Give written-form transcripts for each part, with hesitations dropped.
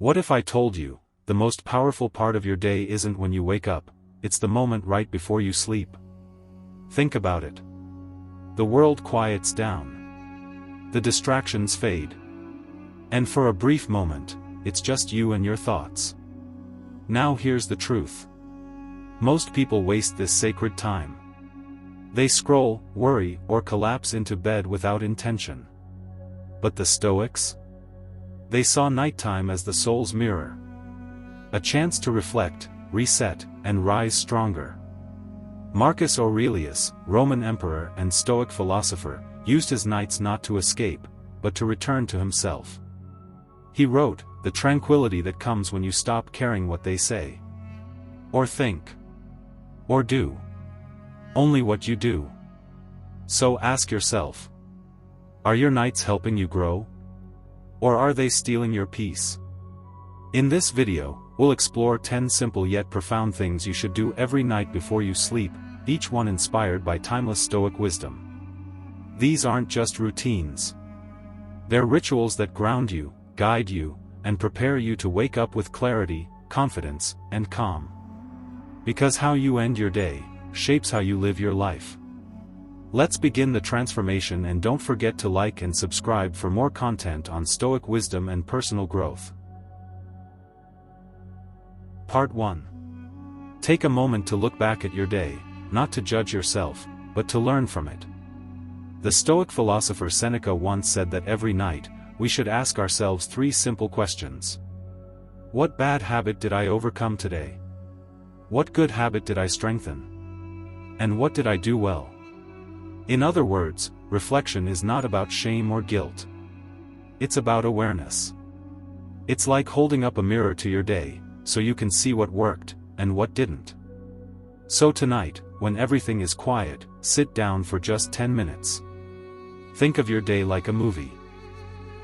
What if I told you, the most powerful part of your day isn't when you wake up, it's the moment right before you sleep? Think about it. The world quiets down. The distractions fade. And for a brief moment, it's just you and your thoughts. Now here's the truth. Most people waste this sacred time. They scroll, worry, or collapse into bed without intention. But the Stoics? They saw nighttime as the soul's mirror. A chance to reflect, reset, and rise stronger. Marcus Aurelius, Roman emperor and Stoic philosopher, used his nights not to escape, but to return to himself. He wrote, "The tranquility that comes when you stop caring what they say. Or think. Or do. Only what you do." So ask yourself. Are your nights helping you grow? Or are they stealing your peace? In this video, we'll explore 10 simple yet profound things you should do every night before you sleep, each one inspired by timeless Stoic wisdom. These aren't just routines. They're rituals that ground you, guide you, and prepare you to wake up with clarity, confidence, and calm. Because how you end your day shapes how you live your life. Let's begin the transformation, and don't forget to like and subscribe for more content on Stoic wisdom and personal growth. Part 1. Take a moment to look back at your day, not to judge yourself, but to learn from it. The Stoic philosopher Seneca once said that every night, we should ask ourselves 3 simple questions. What bad habit did I overcome today? What good habit did I strengthen? And what did I do well? In other words, reflection is not about shame or guilt. It's about awareness. It's like holding up a mirror to your day, so you can see what worked, and what didn't. So tonight, when everything is quiet, sit down for just 10 minutes. Think of your day like a movie.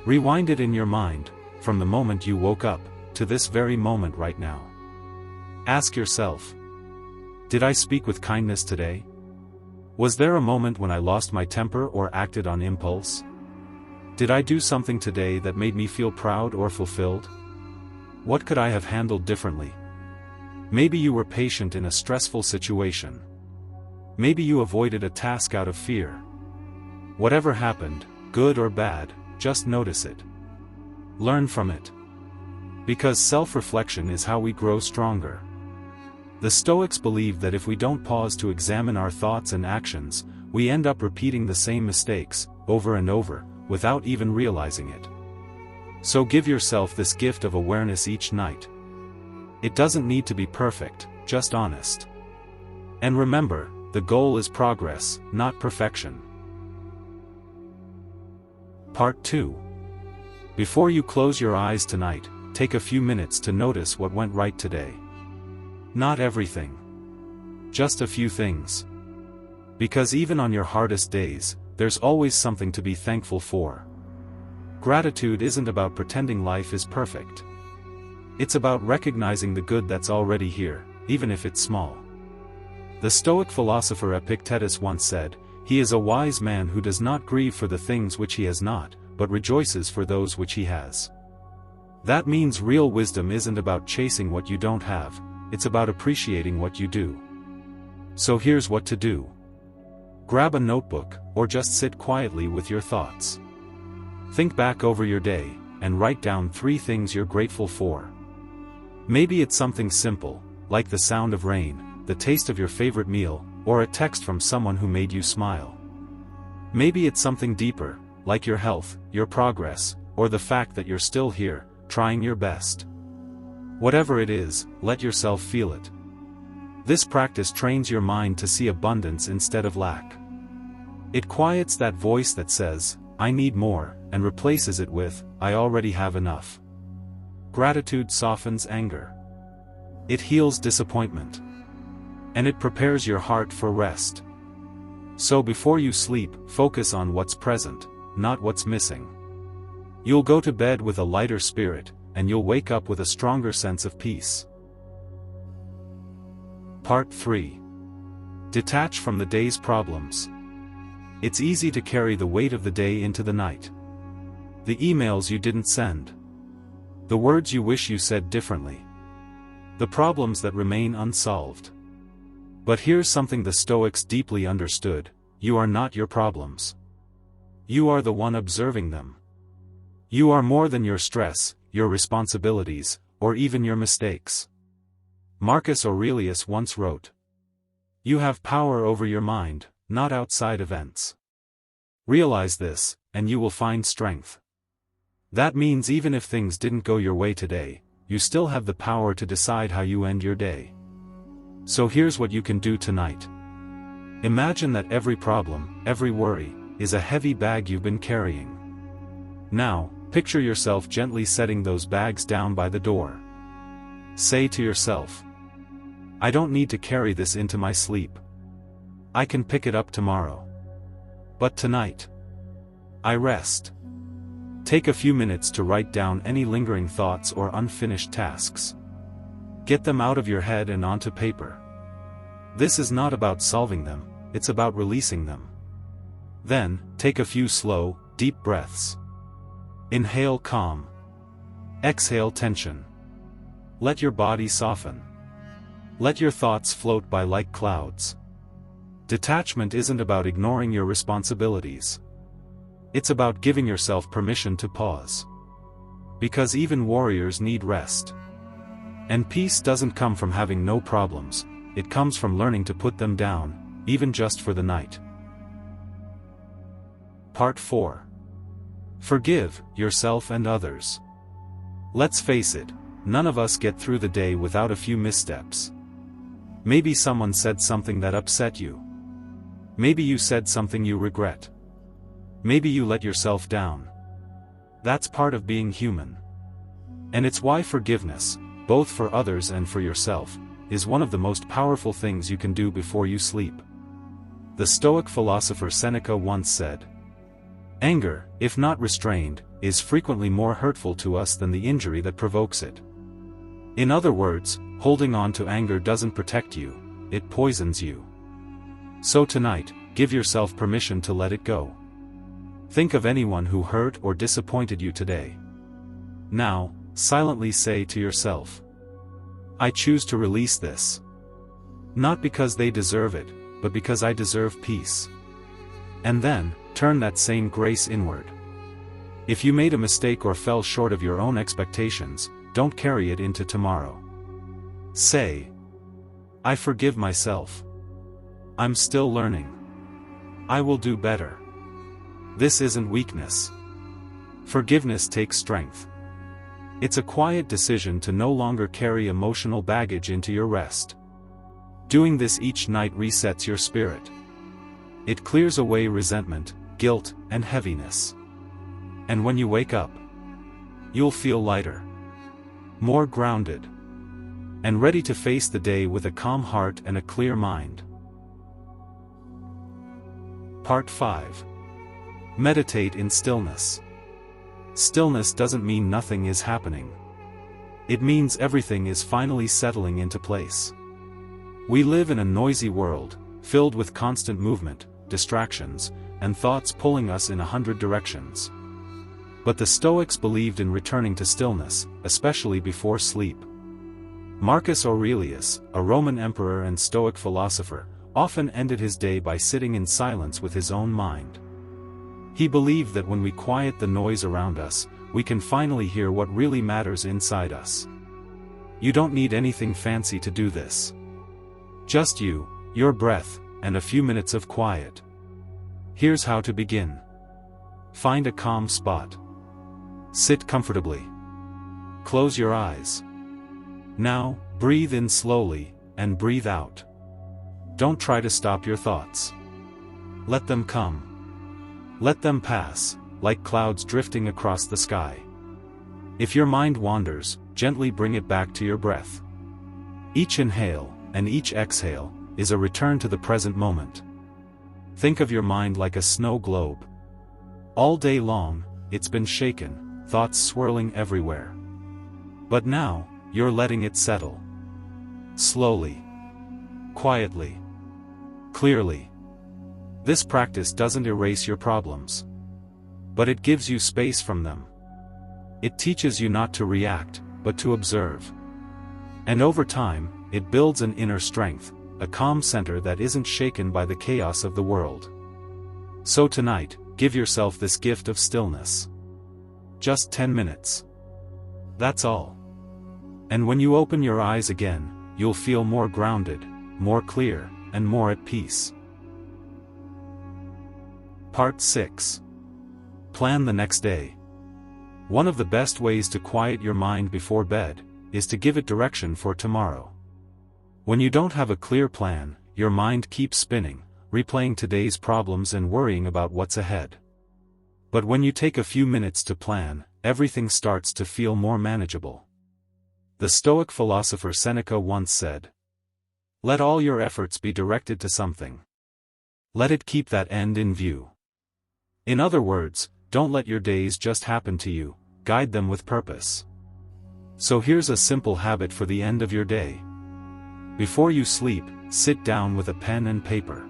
Rewind it in your mind, from the moment you woke up, to this very moment right now. Ask yourself, did I speak with kindness today? Was there a moment when I lost my temper or acted on impulse? Did I do something today that made me feel proud or fulfilled? What could I have handled differently? Maybe you were patient in a stressful situation. Maybe you avoided a task out of fear. Whatever happened, good or bad, just notice it. Learn from it. Because self-reflection is how we grow stronger. The Stoics believed that if we don't pause to examine our thoughts and actions, we end up repeating the same mistakes, over and over, without even realizing it. So give yourself this gift of awareness each night. It doesn't need to be perfect, just honest. And remember, the goal is progress, not perfection. Part 2. Before you close your eyes tonight, take a few minutes to notice what went right today. Not everything. Just a few things. Because even on your hardest days, there's always something to be thankful for. Gratitude isn't about pretending life is perfect. It's about recognizing the good that's already here, even if it's small. The Stoic philosopher Epictetus once said, "He is a wise man who does not grieve for the things which he has not, but rejoices for those which he has." That means real wisdom isn't about chasing what you don't have, it's about appreciating what you do. So here's what to do. Grab a notebook, or just sit quietly with your thoughts. Think back over your day, and write down 3 things you're grateful for. Maybe it's something simple, like the sound of rain, the taste of your favorite meal, or a text from someone who made you smile. Maybe it's something deeper, like your health, your progress, or the fact that you're still here, trying your best. Whatever it is, let yourself feel it. This practice trains your mind to see abundance instead of lack. It quiets that voice that says, "I need more," and replaces it with, "I already have enough." Gratitude softens anger. It heals disappointment. And it prepares your heart for rest. So before you sleep, focus on what's present, not what's missing. You'll go to bed with a lighter spirit, and you'll wake up with a stronger sense of peace. Part 3. Detach from the day's problems. It's easy to carry the weight of the day into the night. The emails you didn't send. The words you wish you said differently. The problems that remain unsolved. But here's something the Stoics deeply understood: you are not your problems. You are the one observing them. You are more than your stress, your responsibilities, or even your mistakes. Marcus Aurelius once wrote, "You have power over your mind, not outside events." Realize this, and you will find strength. That means even if things didn't go your way today, you still have the power to decide how you end your day. So here's what you can do tonight. Imagine that every problem, every worry, is a heavy bag you've been carrying. Now, picture yourself gently setting those bags down by the door. Say to yourself, "I don't need to carry this into my sleep. I can pick it up tomorrow. But tonight, I rest." Take a few minutes to write down any lingering thoughts or unfinished tasks. Get them out of your head and onto paper. This is not about solving them, it's about releasing them. Then, take a few slow, deep breaths. Inhale calm. Exhale tension. Let your body soften. Let your thoughts float by like clouds. Detachment isn't about ignoring your responsibilities. It's about giving yourself permission to pause. Because even warriors need rest. And peace doesn't come from having no problems, it comes from learning to put them down, even just for the night. Part 4. Forgive yourself and others. Let's face it, none of us get through the day without a few missteps. Maybe someone said something that upset you. Maybe you said something you regret. Maybe you let yourself down. That's part of being human. And it's why forgiveness, both for others and for yourself, is one of the most powerful things you can do before you sleep. The Stoic philosopher Seneca once said, "Anger, if not restrained, is frequently more hurtful to us than the injury that provokes it." In other words, holding on to anger doesn't protect you, it poisons you. So tonight, give yourself permission to let it go. Think of anyone who hurt or disappointed you today. Now, silently say to yourself, "I choose to release this. Not because they deserve it, but because I deserve peace." And then, turn that same grace inward. If you made a mistake or fell short of your own expectations, don't carry it into tomorrow. Say, "I forgive myself. I'm still learning. I will do better." This isn't weakness. Forgiveness takes strength. It's a quiet decision to no longer carry emotional baggage into your rest. Doing this each night resets your spirit. It clears away resentment, guilt, and heaviness. And when you wake up, you'll feel lighter, more grounded, and ready to face the day with a calm heart and a clear mind. Part 5. Meditate in stillness. Stillness doesn't mean nothing is happening. It means everything is finally settling into place. We live in a noisy world, filled with constant movement, distractions, and thoughts pulling us in 100 directions. But the Stoics believed in returning to stillness, especially before sleep. Marcus Aurelius, a Roman emperor and Stoic philosopher, often ended his day by sitting in silence with his own mind. He believed that when we quiet the noise around us, we can finally hear what really matters inside us. You don't need anything fancy to do this. Just you, your breath, and a few minutes of quiet. Here's how to begin. Find a calm spot. Sit comfortably. Close your eyes. Now, breathe in slowly, and breathe out. Don't try to stop your thoughts. Let them come. Let them pass, like clouds drifting across the sky. If your mind wanders, gently bring it back to your breath. Each inhale, and each exhale, is a return to the present moment. Think of your mind like a snow globe. All day long, it's been shaken, thoughts swirling everywhere. But now, you're letting it settle. Slowly. Quietly. Clearly. This practice doesn't erase your problems. But it gives you space from them. It teaches you not to react, but to observe. And over time, it builds an inner strength, a calm center that isn't shaken by the chaos of the world. So tonight, give yourself this gift of stillness. Just 10 minutes. That's all. And when you open your eyes again, you'll feel more grounded, more clear, and more at peace. Part 6. Plan the next day. One of the best ways to quiet your mind before bed is to give it direction for tomorrow. When you don't have a clear plan, your mind keeps spinning, replaying today's problems and worrying about what's ahead. But when you take a few minutes to plan, everything starts to feel more manageable. The Stoic philosopher Seneca once said, "Let all your efforts be directed to something. Let it keep that end in view." In other words, don't let your days just happen to you, guide them with purpose. So here's a simple habit for the end of your day. Before you sleep, sit down with a pen and paper.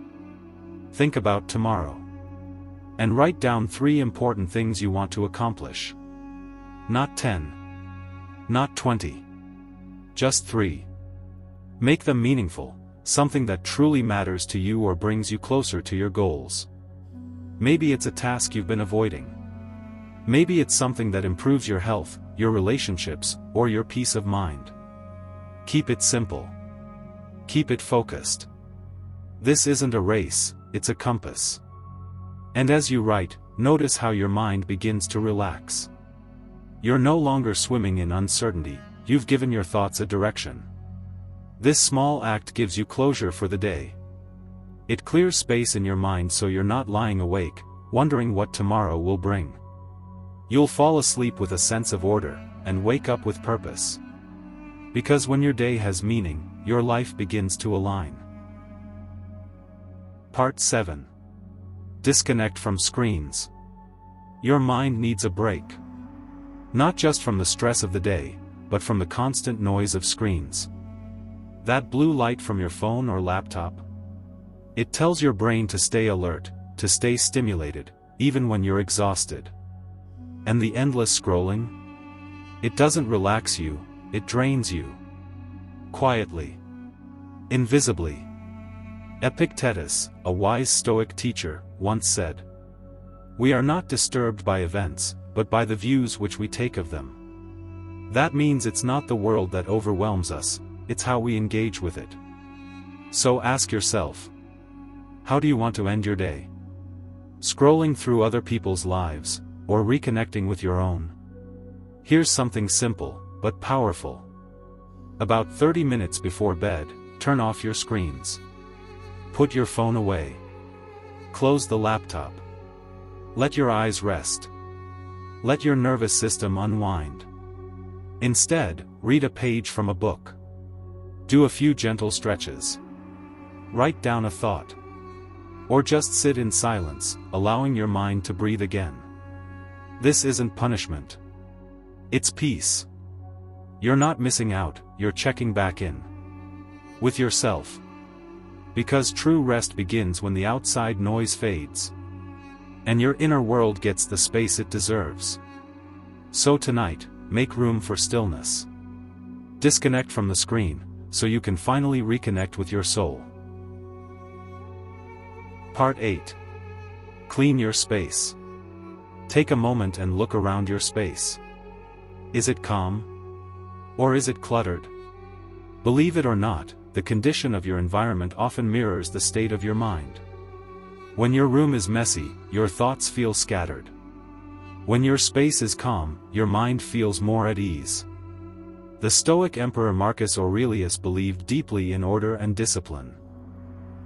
Think about tomorrow. And write down 3 important things you want to accomplish. Not 10. Not 20. Just 3. Make them meaningful, something that truly matters to you or brings you closer to your goals. Maybe it's a task you've been avoiding. Maybe it's something that improves your health, your relationships, or your peace of mind. Keep it simple. Keep it focused. This isn't a race, it's a compass. And as you write, notice how your mind begins to relax. You're no longer swimming in uncertainty, you've given your thoughts a direction. This small act gives you closure for the day. It clears space in your mind so you're not lying awake, wondering what tomorrow will bring. You'll fall asleep with a sense of order, and wake up with purpose. Because when your day has meaning, your life begins to align. Part 7. Disconnect from screens. Your mind needs a break. Not just from the stress of the day, but from the constant noise of screens. That blue light from your phone or laptop? It tells your brain to stay alert, to stay stimulated, even when you're exhausted. And the endless scrolling? It doesn't relax you, it drains you. Quietly. Invisibly. Epictetus, a wise Stoic teacher, once said, "We are not disturbed by events, but by the views which we take of them." That means it's not the world that overwhelms us, it's how we engage with it. So ask yourself, how do you want to end your day? Scrolling through other people's lives, or reconnecting with your own? Here's something simple, but powerful. About 30 minutes before bed, turn off your screens. Put your phone away. Close the laptop. Let your eyes rest. Let your nervous system unwind. Instead, read a page from a book. Do a few gentle stretches. Write down a thought. Or just sit in silence, allowing your mind to breathe again. This isn't punishment. It's peace. You're not missing out, you're checking back in with yourself. Because true rest begins when the outside noise fades, and your inner world gets the space it deserves. So tonight, make room for stillness. Disconnect from the screen, so you can finally reconnect with your soul. Part 8. Clean your space. Take a moment and look around your space. Is it calm? Or is it cluttered? Believe it or not, the condition of your environment often mirrors the state of your mind. When your room is messy, your thoughts feel scattered. When your space is calm, your mind feels more at ease. The Stoic Emperor Marcus Aurelius believed deeply in order and discipline.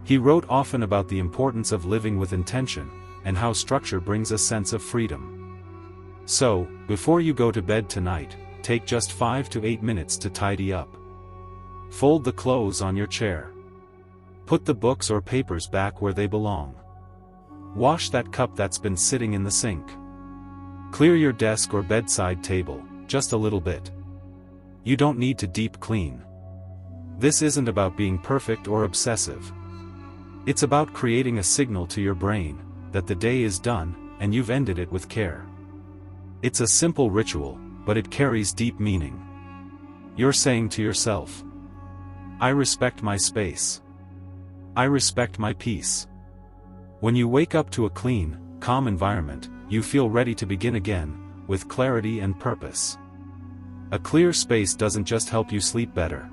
He wrote often about the importance of living with intention, and how structure brings a sense of freedom. So, before you go to bed tonight, take just 5 to 8 minutes to tidy up. Fold the clothes on your chair. Put the books or papers back where they belong. Wash that cup that's been sitting in the sink. Clear your desk or bedside table, just a little bit. You don't need to deep clean. This isn't about being perfect or obsessive. It's about creating a signal to your brain that the day is done, and you've ended it with care. It's a simple ritual, but it carries deep meaning. You're saying to yourself, I respect my space. I respect my peace. When you wake up to a clean, calm environment, you feel ready to begin again, with clarity and purpose. A clear space doesn't just help you sleep better.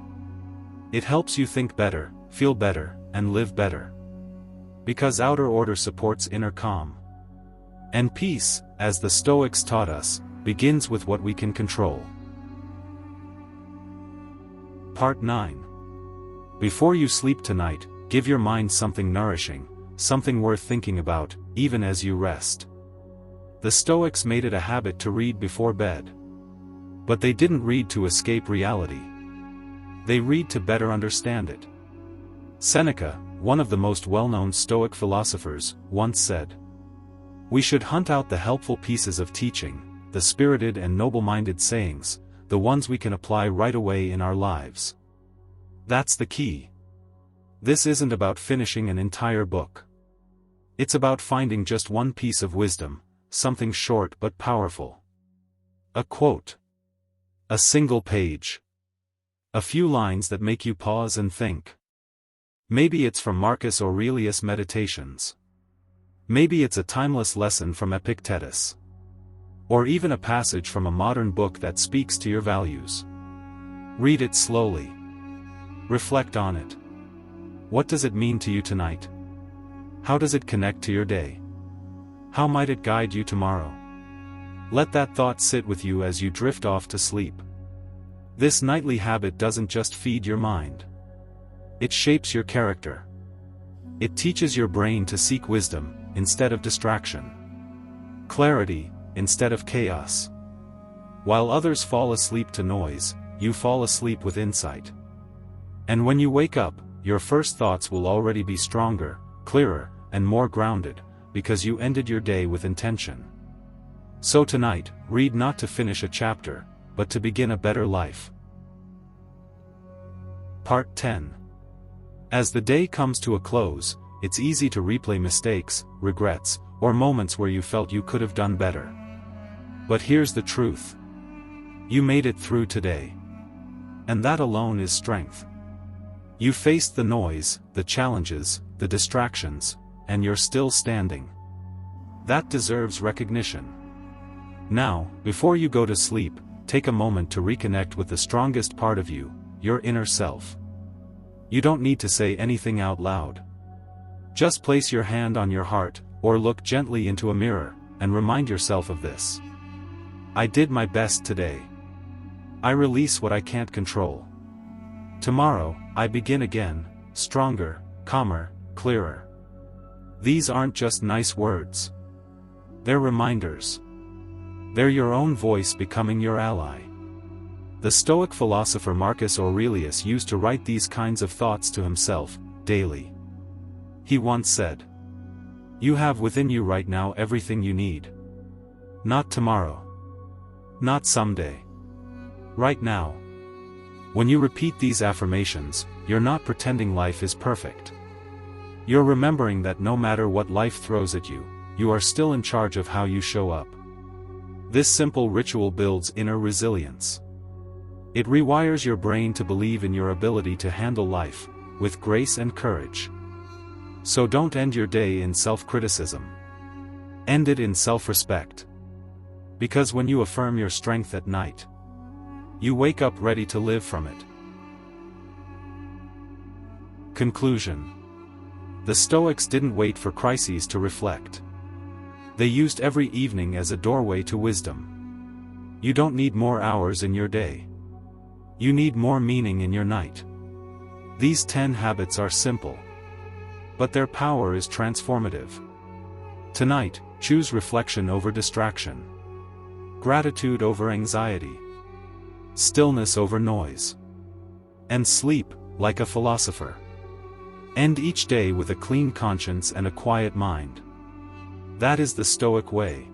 It helps you think better, feel better, and live better. Because outer order supports inner calm. And peace, as the Stoics taught us, begins with what we can control. Part 9. Before you sleep tonight, give your mind something nourishing, something worth thinking about, even as you rest. The Stoics made it a habit to read before bed. But they didn't read to escape reality. They read to better understand it. Seneca, one of the most well-known Stoic philosophers, once said, "We should hunt out the helpful pieces of teaching, the spirited and noble-minded sayings, the ones we can apply right away in our lives." That's the key. This isn't about finishing an entire book. It's about finding just one piece of wisdom, something short but powerful. A quote. A single page. A few lines that make you pause and think. Maybe it's from Marcus Aurelius' Meditations. Maybe it's a timeless lesson from Epictetus. Or even a passage from a modern book that speaks to your values. Read it slowly. Reflect on it. What does it mean to you tonight? How does it connect to your day? How might it guide you tomorrow? Let that thought sit with you as you drift off to sleep. This nightly habit doesn't just feed your mind. It shapes your character. It teaches your brain to seek wisdom, instead of distraction. Clarity, instead of chaos. While others fall asleep to noise, you fall asleep with insight. And when you wake up, your first thoughts will already be stronger, clearer, and more grounded, because you ended your day with intention. So tonight, read not to finish a chapter, but to begin a better life. Part 10. As the day comes to a close, it's easy to replay mistakes, regrets, or moments where you felt you could have done better. But here's the truth. You made it through today. And that alone is strength. You faced the noise, the challenges, the distractions, and you're still standing. That deserves recognition. Now, before you go to sleep, take a moment to reconnect with the strongest part of you, your inner self. You don't need to say anything out loud. Just place your hand on your heart, or look gently into a mirror, and remind yourself of this. I did my best today. I release what I can't control. Tomorrow, I begin again, stronger, calmer, clearer. These aren't just nice words. They're reminders. They're your own voice becoming your ally. The Stoic philosopher Marcus Aurelius used to write these kinds of thoughts to himself, daily. He once said, "You have within you right now everything you need. Not tomorrow. Not someday. Right now." When you repeat these affirmations, you're not pretending life is perfect. You're remembering that no matter what life throws at you, you are still in charge of how you show up. This simple ritual builds inner resilience. It rewires your brain to believe in your ability to handle life, with grace and courage. So don't end your day in self-criticism. End it in self-respect. Because when you affirm your strength at night, you wake up ready to live from it. Conclusion. The Stoics didn't wait for crises to reflect. They used every evening as a doorway to wisdom. You don't need more hours in your day. You need more meaning in your night. These 10 habits are simple. But their power is transformative. Tonight, choose reflection over distraction. Gratitude over anxiety. Stillness over noise. And sleep, like a philosopher. End each day with a clean conscience and a quiet mind. That is the Stoic way.